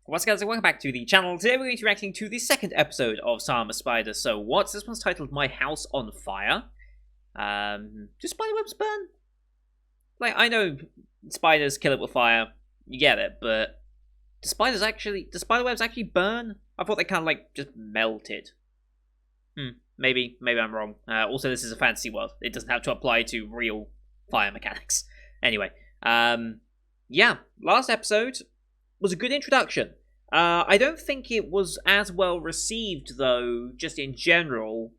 What's up guys, and welcome back to the channel. Today we're going to be reacting to the second episode of Summer Spider. So what? This one's titled My House on Fire. Do spiderwebs burn? Like, I know spiders kill it with fire, you get it, but do spiderwebs actually burn? I thought they kind of like just melted. Maybe I'm wrong. Also, this is a fantasy world. It doesn't have to apply to real fire mechanics. Anyway, yeah, last episode was a good introduction. I don't think it was as well received, though, just in general.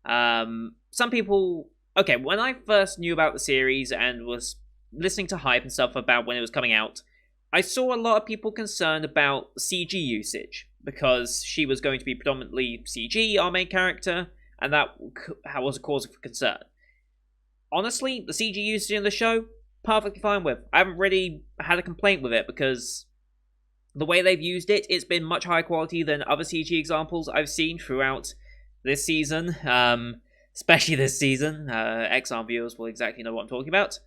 Some people... Okay, when I first knew about the series and was listening to hype and stuff about when it was coming out, I saw a lot of people concerned about CG usage, because she was going to be predominantly CG, our main character, and that was a cause of concern. Honestly, the CG usage in the show, perfectly fine with. I haven't really had a complaint with it, because the way they've used it, it's been much higher quality than other CG examples I've seen throughout this season. Especially this season. XR viewers will exactly know what I'm talking about.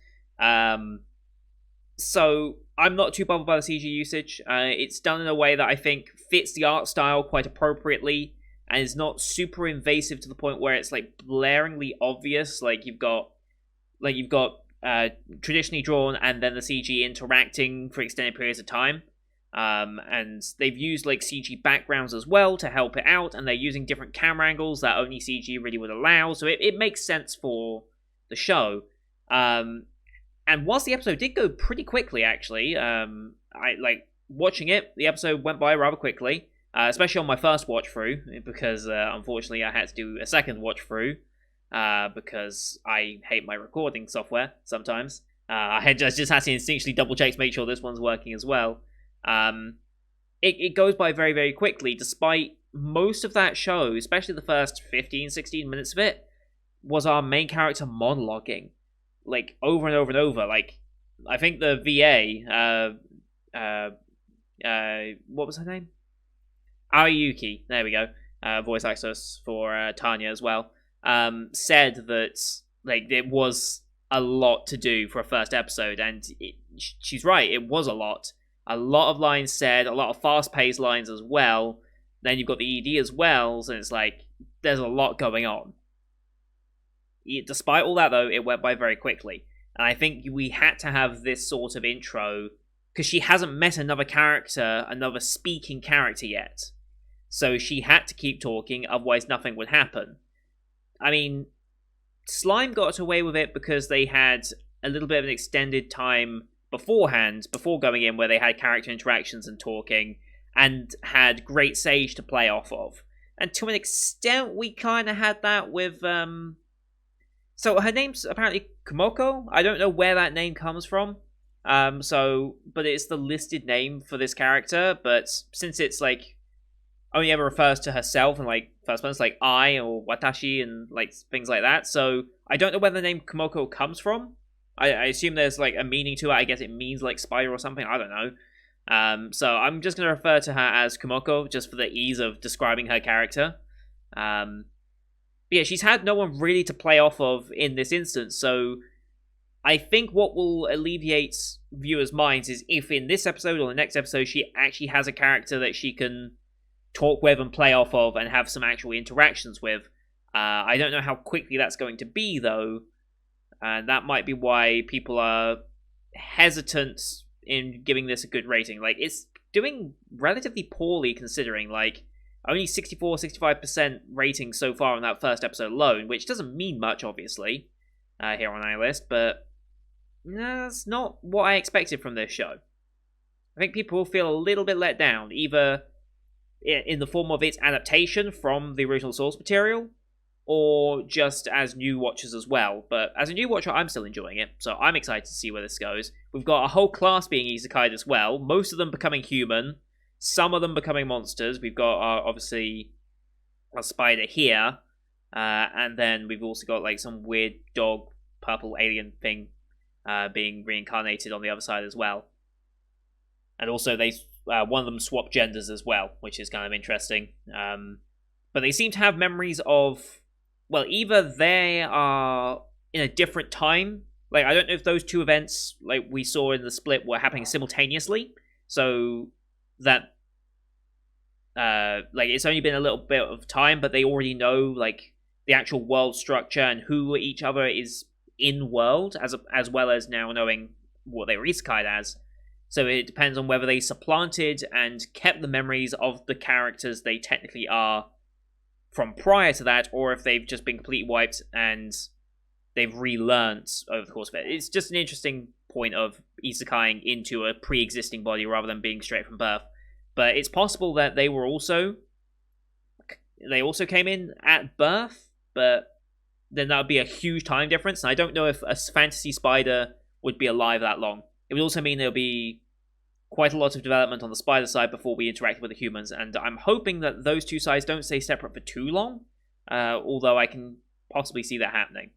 So, I'm not too bothered by the CG usage. It's done in a way that I think fits the art style quite appropriately, and is not super invasive to the point where it's like blaringly obvious. You've got traditionally drawn and then the CG interacting for extended periods of time. And they've used like CG backgrounds as well to help it out, and they're using different camera angles that only CG really would allow, so it makes sense for the show. And whilst the episode did go pretty quickly, actually, I like watching it, the episode went by rather quickly, especially on my first watch through, because unfortunately I had to do a second watch through, because I hate my recording software sometimes. I just had to instinctually double check to make sure this one's working as well. It goes by very, very quickly, despite most of that show, especially the first 15, 16 minutes of it, was our main character monologuing, like, over and over and over. Like, I think the VA, what was her name? Aoyuki, there we go, voice actress for Tanya as well, said that, like, it was a lot to do for a first episode, and she's right, it was a lot. A lot of lines said, a lot of fast-paced lines as well. Then you've got the ED as well, so it's like, there's a lot going on. Despite all that, though, it went by very quickly. And I think we had to have this sort of intro, because she hasn't met another character, another speaking character yet. So she had to keep talking, otherwise nothing would happen. I mean, Slime got away with it because they had a little bit of an extended time beforehand, before going in, where they had character interactions and talking, and had Great Sage to play off of. And to an extent, we kind of had that with, so her name's apparently Kumoko. I don't know where that name comes from. But it's the listed name for this character, but since it's, like, only ever refers to herself in, like, first person, like, I, or Watashi, and, like, things like that, so I don't know where the name Kumoko comes from. I assume there's, like, a meaning to it. I guess it means, like, spider or something. I don't know. So I'm just going to refer to her as Kumoko, just for the ease of describing her character. But yeah, she's had no one really to play off of in this instance, so I think what will alleviate viewers' minds is if in this episode or the next episode she actually has a character that she can talk with and play off of and have some actual interactions with. I don't know how quickly that's going to be, though. And that might be why people are hesitant in giving this a good rating. Like, it's doing relatively poorly considering, like, only 64-65% rating so far on that first episode alone, which doesn't mean much, obviously, here on our list, but that's not what I expected from this show. I think people will feel a little bit let down, either in the form of its adaptation from the original source material, or just as new watchers as well. But as a new watcher, I'm still enjoying it, so I'm excited to see where this goes. We've got a whole class being isekai'd as well, most of them becoming human, some of them becoming monsters. We've got, obviously, a spider here, and then we've also got, like, some weird dog, purple alien thing being reincarnated on the other side as well. And also, one of them swapped genders as well, which is kind of interesting. But they seem to have memories of... Well, either they are in a different time. Like, I don't know if those two events, like we saw in the split, were happening simultaneously. So that like it's only been a little bit of time, but they already know like the actual world structure and who each other is in world, as well as now knowing what they were isekai'd as. So it depends on whether they supplanted and kept the memories of the characters they technically are from prior to that, or if they've just been completely wiped and they've relearned over the course of it. It's just an interesting point of isekaiing into a pre-existing body rather than being straight from birth. But it's possible that they also came in at birth, but then that would be a huge time difference. And I don't know if a fantasy spider would be alive that long. It would also mean there'll be quite a lot of development on the spider side before we interact with the humans, and I'm hoping that those two sides don't stay separate for too long, although I can possibly see that happening.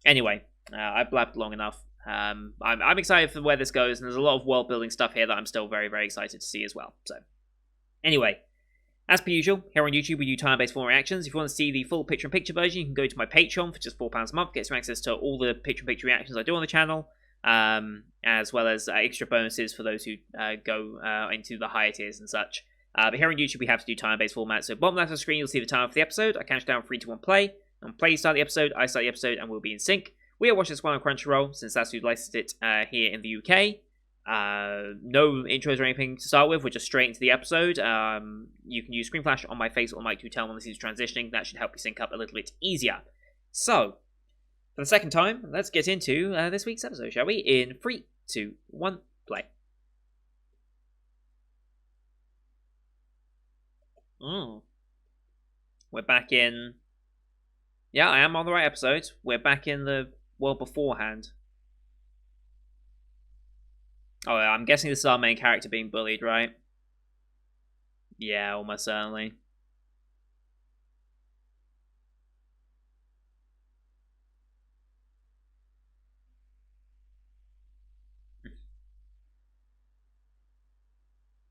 Anyway, I've blabbed long enough. I'm excited for where this goes, and there's a lot of world building stuff here that I'm still very, very excited to see as well. So, anyway, as per usual, here on YouTube we do time-based form reactions. If you want to see the full picture-in-picture version, you can go to my Patreon for just £4 a month, get some access to all the picture-in-picture reactions I do on the channel, as well as extra bonuses for those who go into the higher tiers and such. But here on YouTube we have to do time-based format, so bottom left of the screen you'll see the time for the episode. I count down 3, 2, 1, play. On play, start the episode, I start the episode, and we'll be in sync. We are watching this one on Crunchyroll, since that's who's licensed it here in the UK. No intros or anything to start with, we're just straight into the episode. You can use screen flash on my face or mic to tell when this is transitioning. That should help you sync up a little bit easier. So, for the second time, let's get into this week's episode, shall we? In 3, 2, 1, play. We're back in... Yeah, I am on the right episode. We're back in the world beforehand. Oh, I'm guessing this is our main character being bullied, right? Yeah, almost certainly.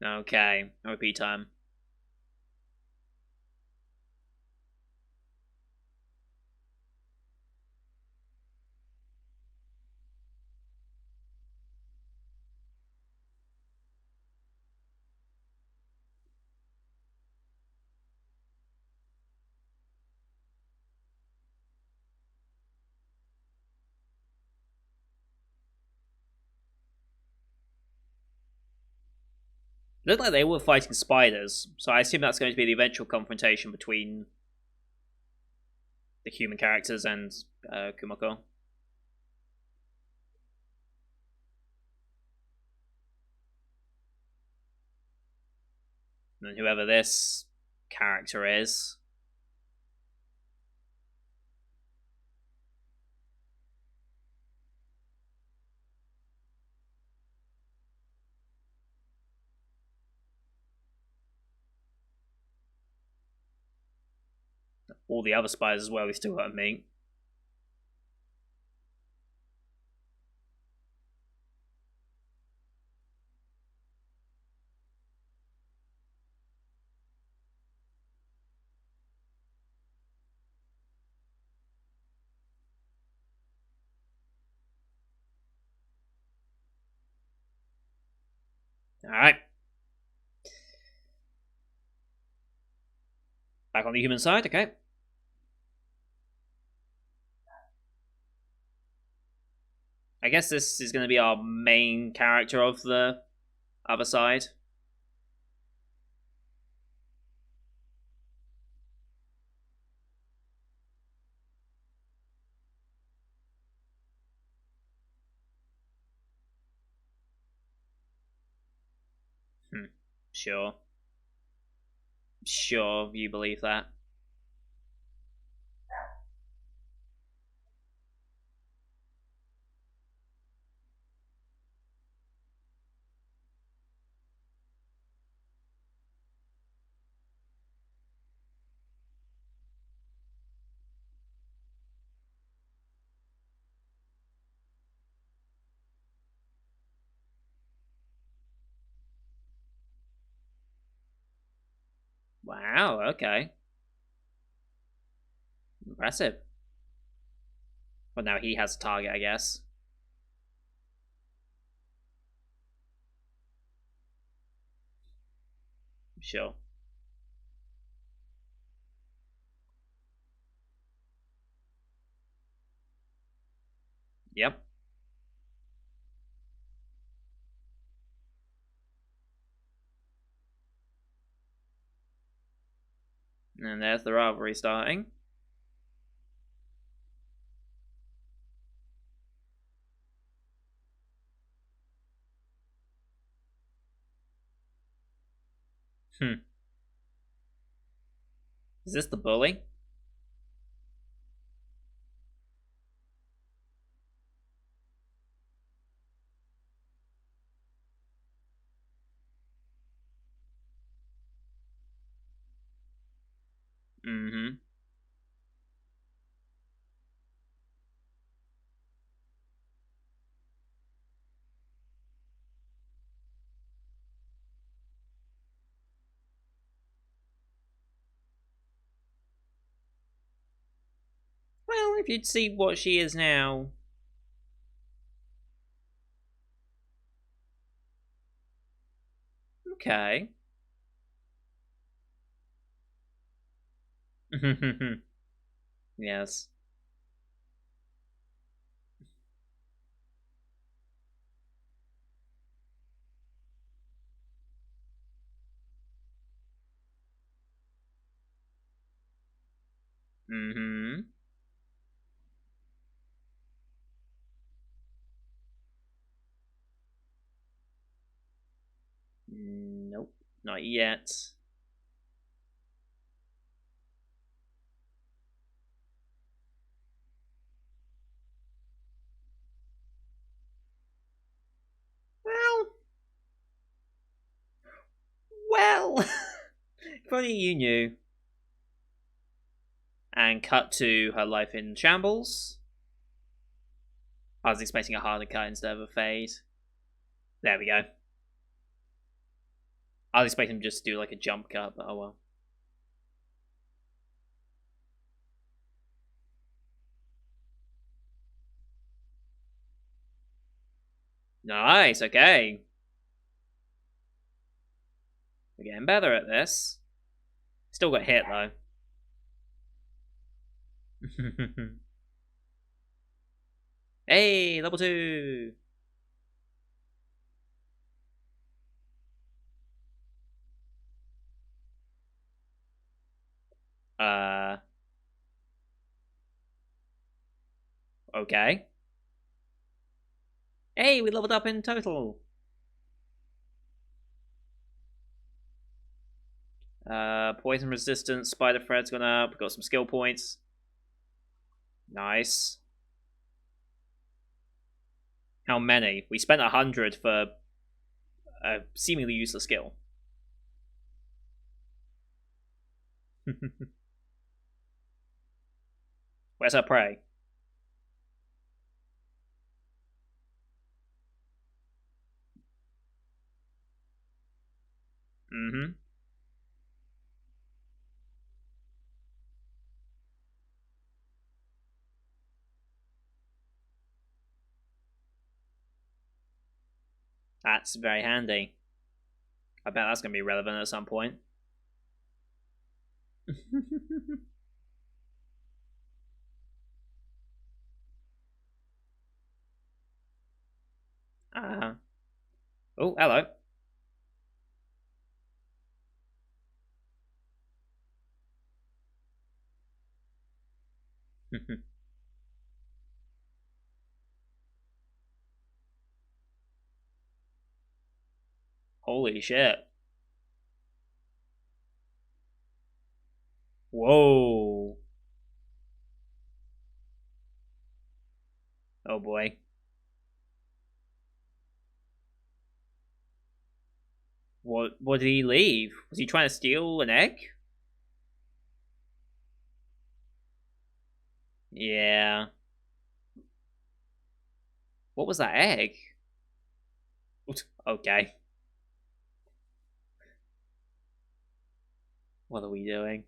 Okay, repeat time. It looked like they were fighting spiders, so I assume that's going to be the eventual confrontation between the human characters and Kumako. And whoever this character is. All the other spiders as well, we still got to meet. Alright. Back on the human side, okay. I guess this is going to be our main character of the other side. Sure. Sure, you believe that. Wow, okay. Impressive. Well, now he has a target, I guess. Sure. Yep. And there's the rivalry starting. Hmm. Is this the bully? Mm-hmm. Well, if you'd see what she is now. Okay. Yes. Mm-hmm. Nope. Not yet. Well, well. If only you knew. And cut to her life in shambles. I was expecting a harder cut instead of a fade. There we go. I was expecting him just to do like a jump cut, but oh well. Nice, okay. We're getting better at this. Still got hit though. Hey, level 2! Uh, okay. Hey, we leveled up in total. Poison resistance, spider thread's gone up, got some skill points. Nice. How many? We spent 100 for a seemingly useless skill. Where's her prey? Mm-hmm. That's very handy. I bet that's going to be relevant at some point. uh, oh, hello. Holy shit. Whoa. Oh boy. What did he leave? Was he trying to steal an egg? Yeah. What was that egg? Okay. What are we doing?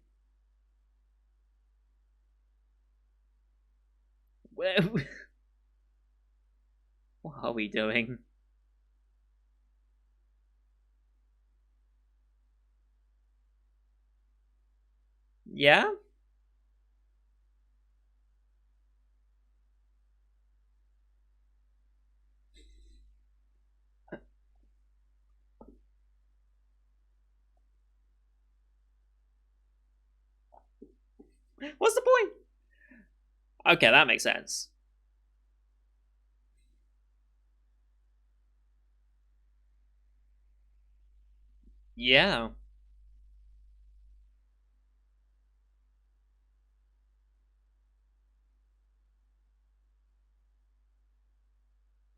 What are we doing? Yeah? What's the point? Okay, that makes sense. Yeah,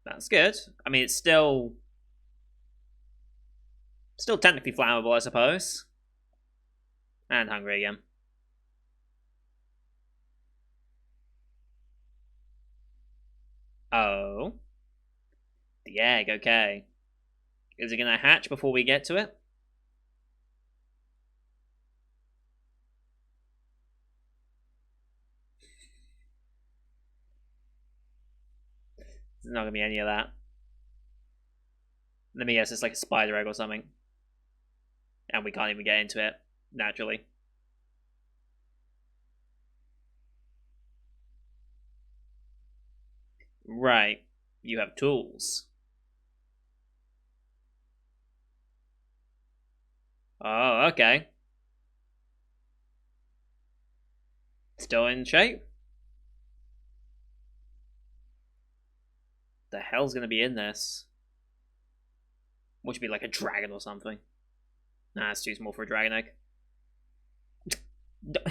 that's good. I mean, it's still technically flammable, I suppose. And hungry again. Oh, the egg. Okay, is it gonna hatch before we get to it? There's not gonna be any of that. Let me guess, it's like a spider egg or something, and we can't even get into it naturally. Right. You have tools. Oh, okay. Still in shape? The hell's gonna be in this? What should be like a dragon or something? Nah, it's too small for a dragon egg.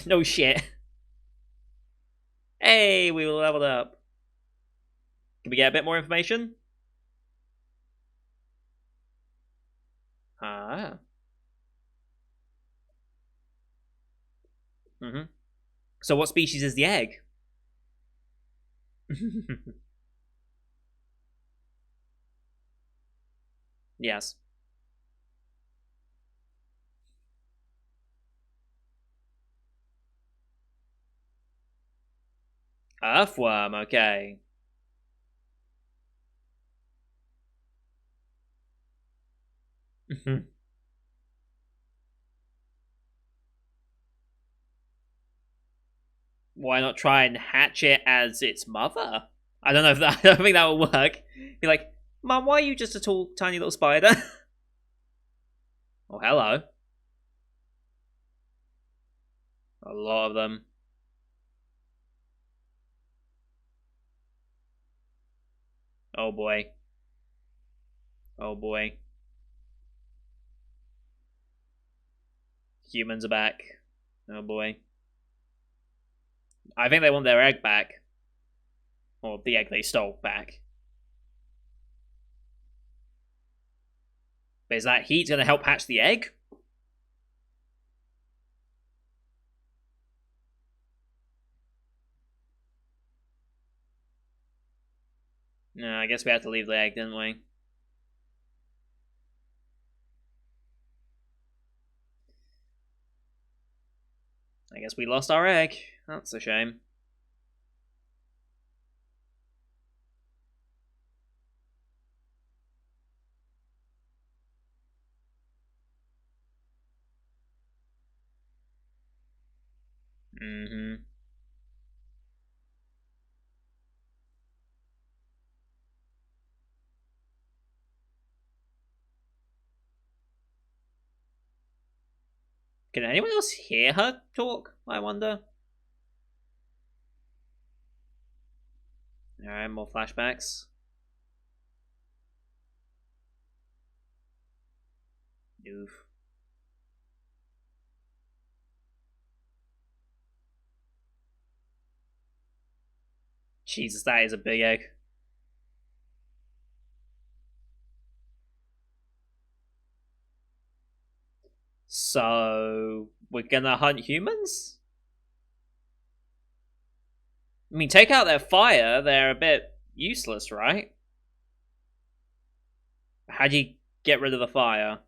No shit. Hey, we leveled up. Can we get a bit more information? Ah. Mm-hmm. So what species is the egg? Yes. Earthworm, okay. Why not try and hatch it as its mother? I don't know if that. I don't think that will work. Be like, Mum, why are you just a tall, tiny little spider? Oh, hello. A lot of them. Oh boy. Oh boy. Humans are back. Oh boy. I think they want their egg back. Or the egg they stole back. But is that heat going to help hatch the egg? No, I guess we had to leave the egg, didn't we? I guess we lost our egg. That's a shame. Mm-hmm. Can anyone else hear her talk, I wonder? Alright, more flashbacks. Oof. Jesus, that is a big egg. So, we're gonna hunt humans? I mean, take out their fire, they're a bit useless, right? How do you get rid of the fire?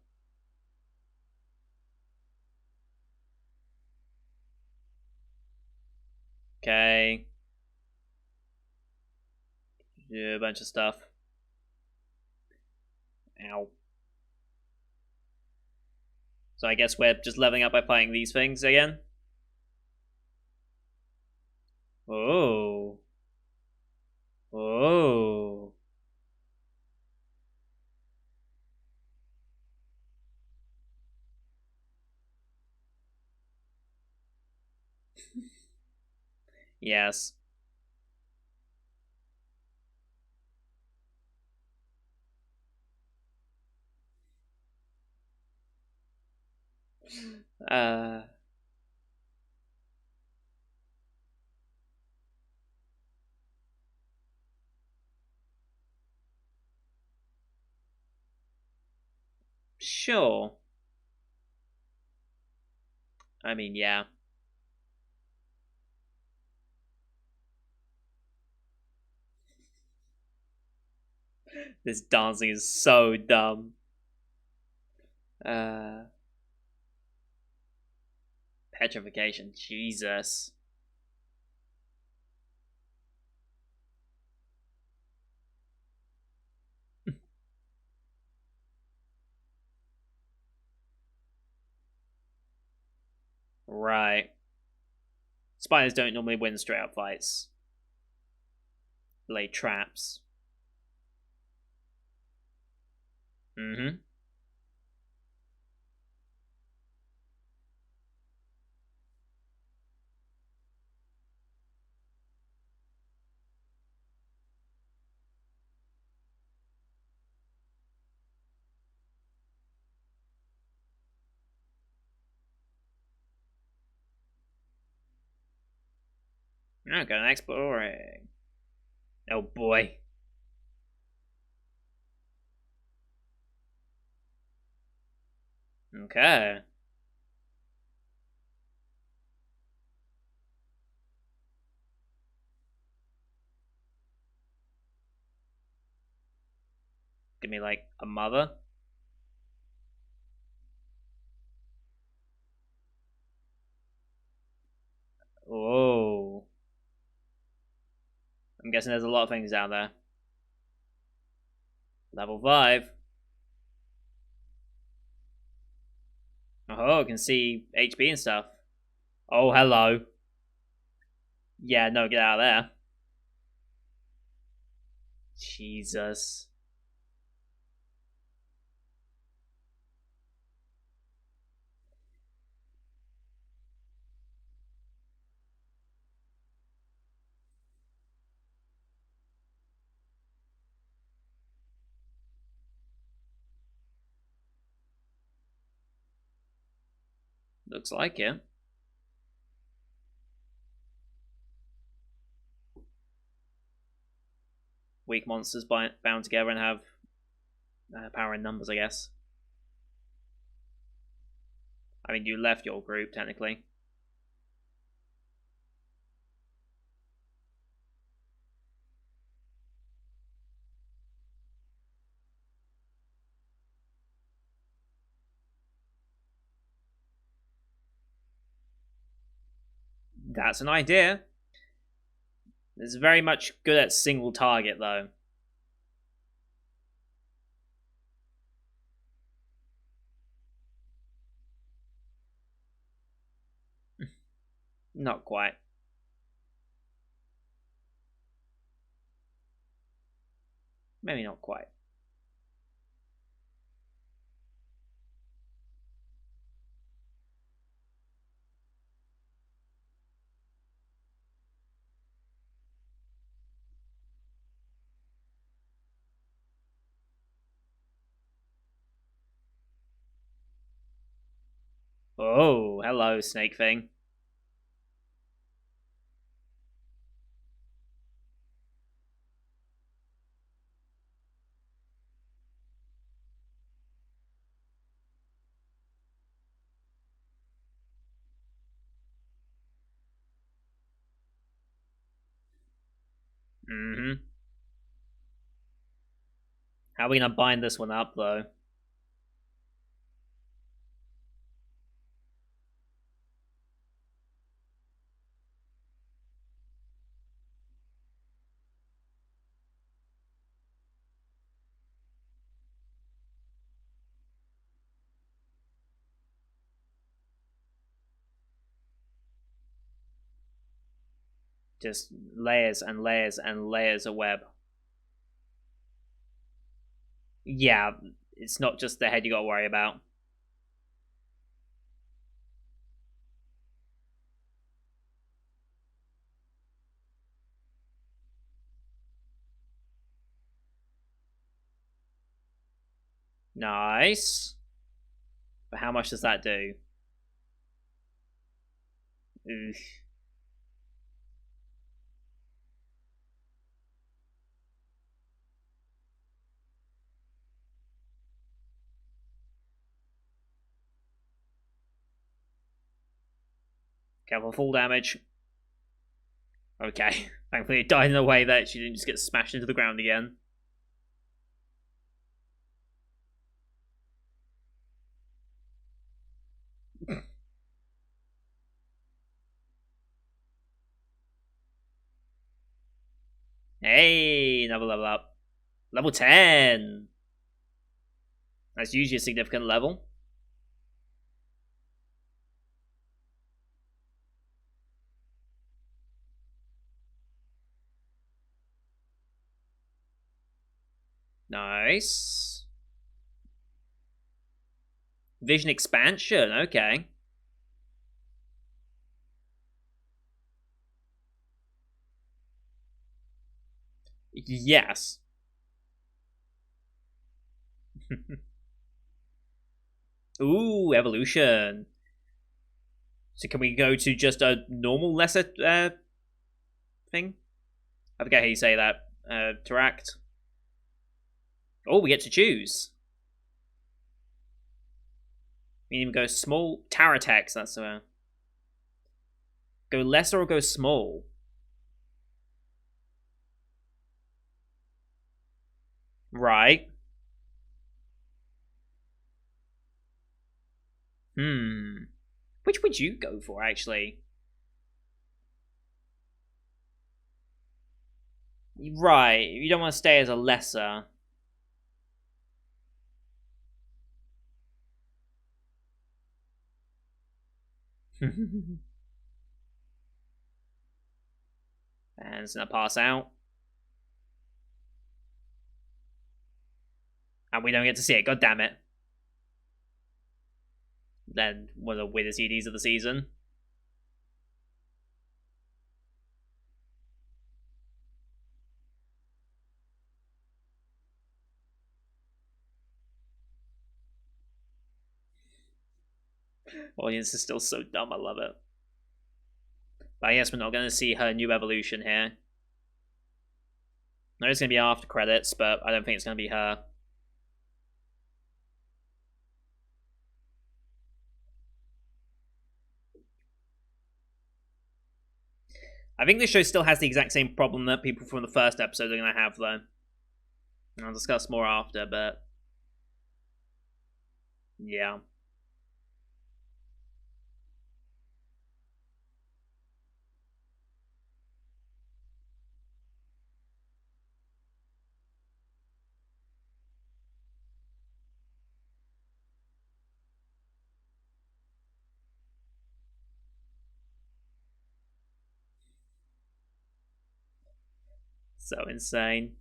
Okay. Do a bunch of stuff. Ow. So I guess we're just leveling up by fighting these things again? Oh. Oh. Yes. Uh. Sure. I mean, yeah. This dancing is so dumb. Uh. Petrification. Jesus. Right. Spiders don't normally win straight up fights. Lay traps. Mm-hmm. Now going exploring. Oh boy. Okay. Give me like a mother. Oh. I'm guessing there's a lot of things out there. Level 5. Oh, I can see HP and stuff. Oh, hello. Yeah, no, get out of there. Jesus. Looks like it. Weak monsters bound together and have power in numbers, I guess. I mean, you left your group, technically. That's an idea. It's very much good at single target, though. Not quite. Maybe not quite. Oh, hello, snake thing. Mm-hmm. How are we gonna bind this one up, though? Just layers and layers and layers of web. Yeah, it's not just the head you gotta worry about. Nice. But how much does that do? Oof. Careful, full damage. Okay. Thankfully, it died in a way that she didn't just get smashed into the ground again. Hey, another level up. Level 10. That's usually a significant level. Nice. Vision expansion, okay. Yes. Ooh, evolution. So can we go to just a normal lesser thing? I forget how you say that. Interact. Oh, we get to choose. We can even go small tower attacks. That's go lesser or go small. Right. Hmm. Which would you go for actually? Right. You don't want to stay as a lesser. And it's gonna pass out. And we don't get to see it. God damn it. Then one of the weirdest EDs of the season. Audience is still so dumb. I love it. But I guess we're not going to see her new evolution here. No, it's going to be after credits, but I don't think it's going to be her. I think this show still has the exact same problem that people from the first episode are going to have, though. I'll discuss more after, but yeah. So insane.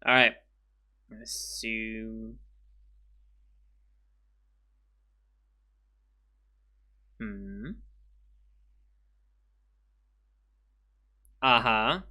Alright. So. Hmm. Uh huh.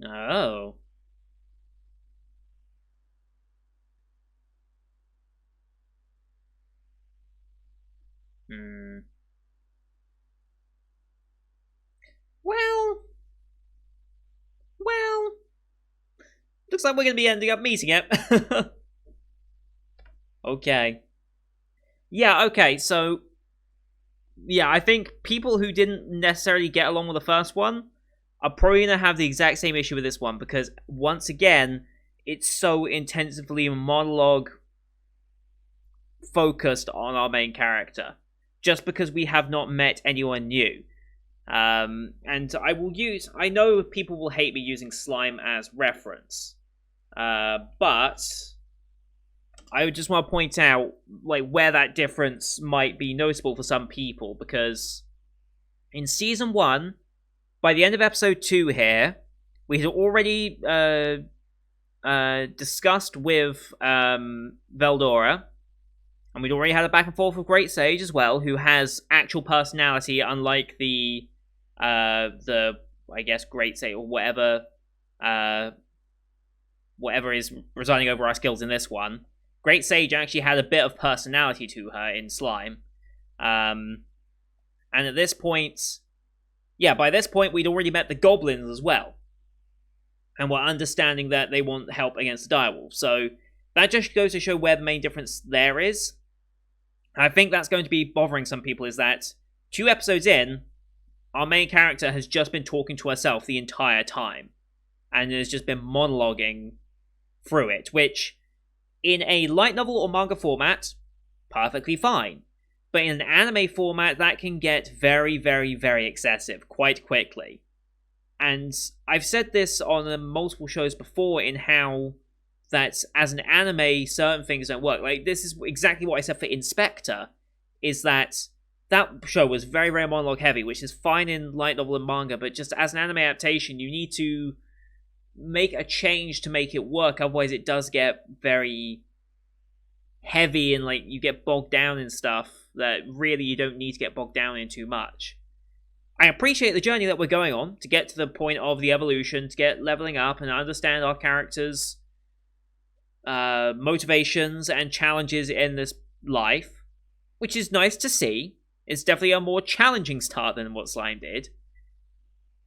Oh. Hmm. Well, well, looks like we're going to be ending up meeting it. Okay. Yeah, okay, so yeah, I think people who didn't necessarily get along with the first one are probably going to have the exact same issue with this one because, once again, it's so intensively monologue focused on our main character. Just because we have not met anyone new. And I know people will hate me using slime as reference, but I just want to point out like where that difference might be noticeable for some people because in season 1, by the end of episode 2 here, we had already discussed with Veldora, and we'd already had a back and forth with Great Sage as well, who has actual personality, unlike the I guess Great Sage or uh, whatever is residing over our skills in this one. Great Sage actually had a bit of personality to her in Slime, and at this point, yeah, by this point we'd already met the goblins as well, and we're understanding that they want help against the direwolf. So that just goes to show where the main difference there is. I think that's going to be bothering some people, is that 2 episodes in, our main character has just been talking to herself the entire time, and has just been monologuing through it, which, in a light novel or manga format, perfectly fine. But in an anime format, that can get very, very, very excessive quite quickly. And I've said this on multiple shows before in how that as an anime, certain things don't work. Like, this is exactly what I said for Inspector, is that show was very, very monologue heavy, which is fine in light novel and manga, but just as an anime adaptation, you need to make a change to make it work, otherwise it does get very heavy and like you get bogged down in stuff that really you don't need to get bogged down in too much. I appreciate the journey that we're going on to get to the point of the evolution, to get leveling up and understand our characters' motivations and challenges in this life, which is nice to see. It's definitely a more challenging start than what Slime did.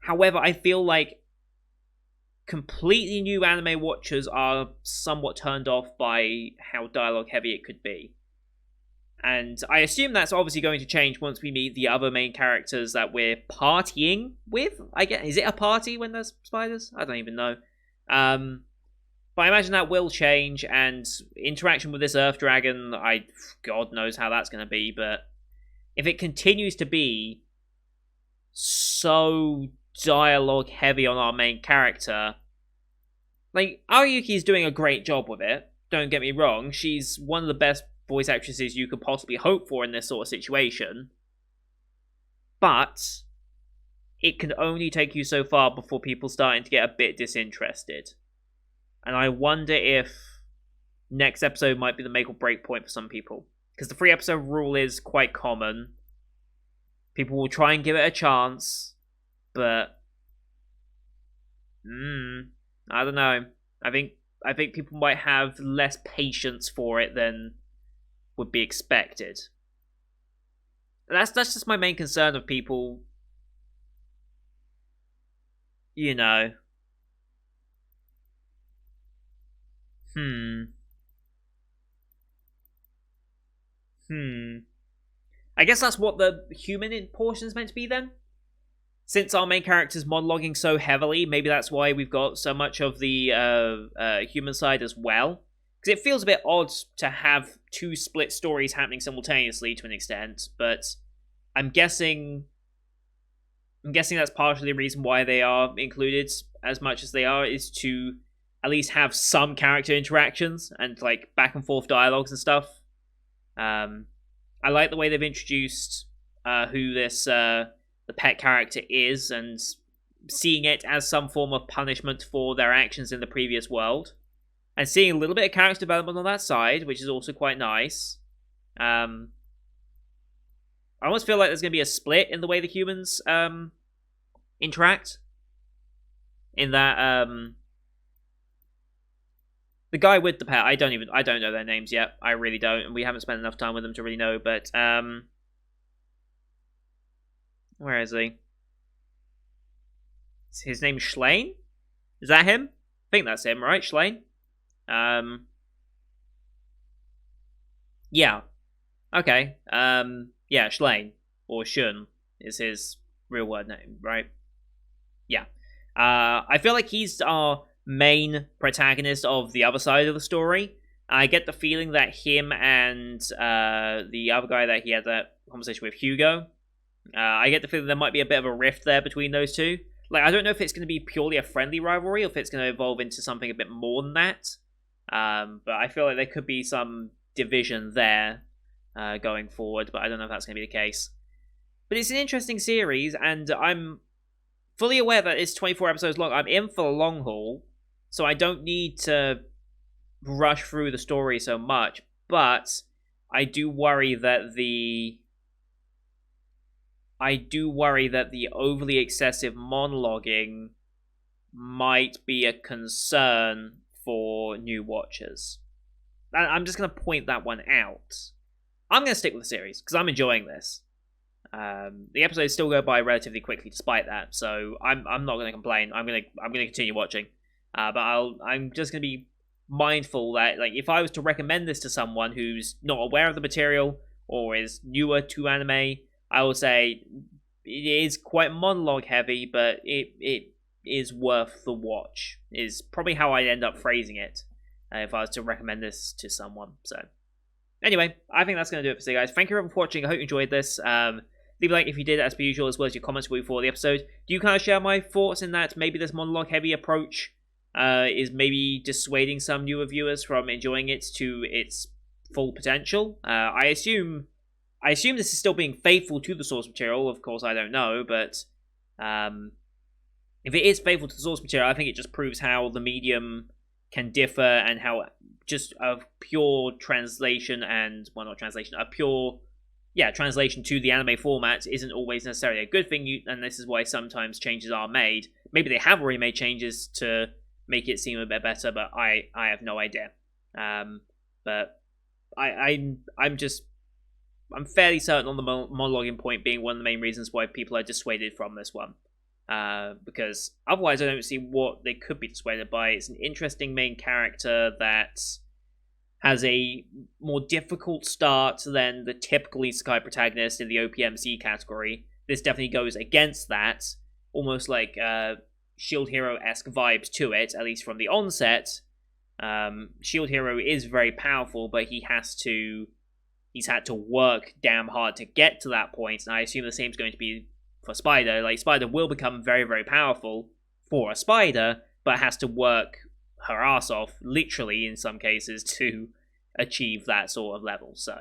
However, I feel like completely new anime watchers are somewhat turned off by how dialogue heavy it could be. And I assume that's obviously going to change once we meet the other main characters that we're partying with. I guess, is it a party when there's spiders? I don't even know. But I imagine that will change, and interaction with this Earth Dragon, God knows how that's going to be, but if it continues to be so dialogue heavy on our main character, like, Aruyuki's doing a great job with it, don't get me wrong, she's one of the best voice actresses you could possibly hope for in this sort of situation, but it can only take you so far before people starting to get a bit disinterested. And I wonder if next episode might be the make or break point for some people. Because the 3-episode rule is quite common. People will try and give it a chance, but I don't know. I think people might have less patience for it than would be expected. That's just my main concern of people, you know. I guess that's what the human portion is meant to be then. Since our main character's monologuing so heavily, maybe that's why we've got so much of the human side as well. Because it feels a bit odd to have 2 split stories happening simultaneously to an extent, but I'm guessing that's partially the reason why they are included as much as they are, is to at least have some character interactions and like back and forth dialogues and stuff. I like the way they've introduced who this the pet character is, and seeing it as some form of punishment for their actions in the previous world, and seeing a little bit of character development on that side, which is also quite nice. I almost feel like there's going to be a split in the way the humans interact. In that, the guy with the pet, I don't know their names yet. I really don't, and we haven't spent enough time with them to really know. But where is he? His name's Schlaine. Is that him? I think that's him, right? Schlaine. Yeah. Okay. Yeah, Schlaine or Shun is his real word name, right? Yeah. I feel like he's our main protagonist of the other side of the story. I get the feeling that him and the other guy that he had that conversation with, Hugo, I get the feeling there might be a bit of a rift there between those two. Like, I don't know if it's going to be purely a friendly rivalry or if it's going to evolve into something a bit more than that. But I feel like there could be some division there going forward, but I don't know if that's going to be the case. But it's an interesting series, and I'm fully aware that it's 24 episodes long. I'm in for the long haul, so I don't need to rush through the story so much, but I do worry that the overly excessive monologuing might be a concern for new watchers. I'm just going to point that one out. I'm going to stick with the series because I'm enjoying this. The episodes still go by relatively quickly despite that, so I'm not going to complain. I'm going to continue watching. But I'm just going to be mindful that, like, if I was to recommend this to someone who's not aware of the material or is newer to anime, I will say it is quite monologue heavy, but it is worth the watch, is probably how I'd end up phrasing it if I was to recommend this to someone. So anyway, I think that's going to do it for today, guys. Thank you everyone for watching. I hope you enjoyed this. Leave a like if you did, as per usual, as well as your comments before the episode. Do you kind of share my thoughts in that maybe this monologue heavy approach is maybe dissuading some newer viewers from enjoying it to its full potential? I assume this is still being faithful to the source material. Of course, I don't know, but if it is faithful to the source material, I think it just proves how the medium can differ and how just a pure translation and, well, not translation, a pure, translation to the anime format isn't always necessarily a good thing, and this is why sometimes changes are made. Maybe they have already made changes to make it seem a bit better, but I have no idea. But I'm fairly certain on the monologuing point being one of the main reasons why people are dissuaded from this one. Because otherwise I don't see what they could be dissuaded by. It's an interesting main character that has a more difficult start than the typical isekai protagonist in the OPMC category. This definitely goes against that, almost like Shield Hero-esque vibes to it, at least from the onset. Shield Hero is very powerful, but he's had to work damn hard to get to that point, and I assume the same is going to be for Spider. Like, Spider will become very, very powerful for a spider, but has to work her ass off, literally in some cases, to achieve that sort of level. So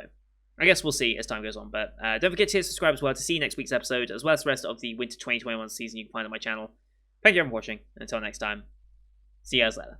I guess we'll see as time goes on. But don't forget to hit subscribe as well to see next week's episode, as well as the rest of the Winter 2021 season you can find on my channel. Thank you everyone for watching. Until next time, see you guys later.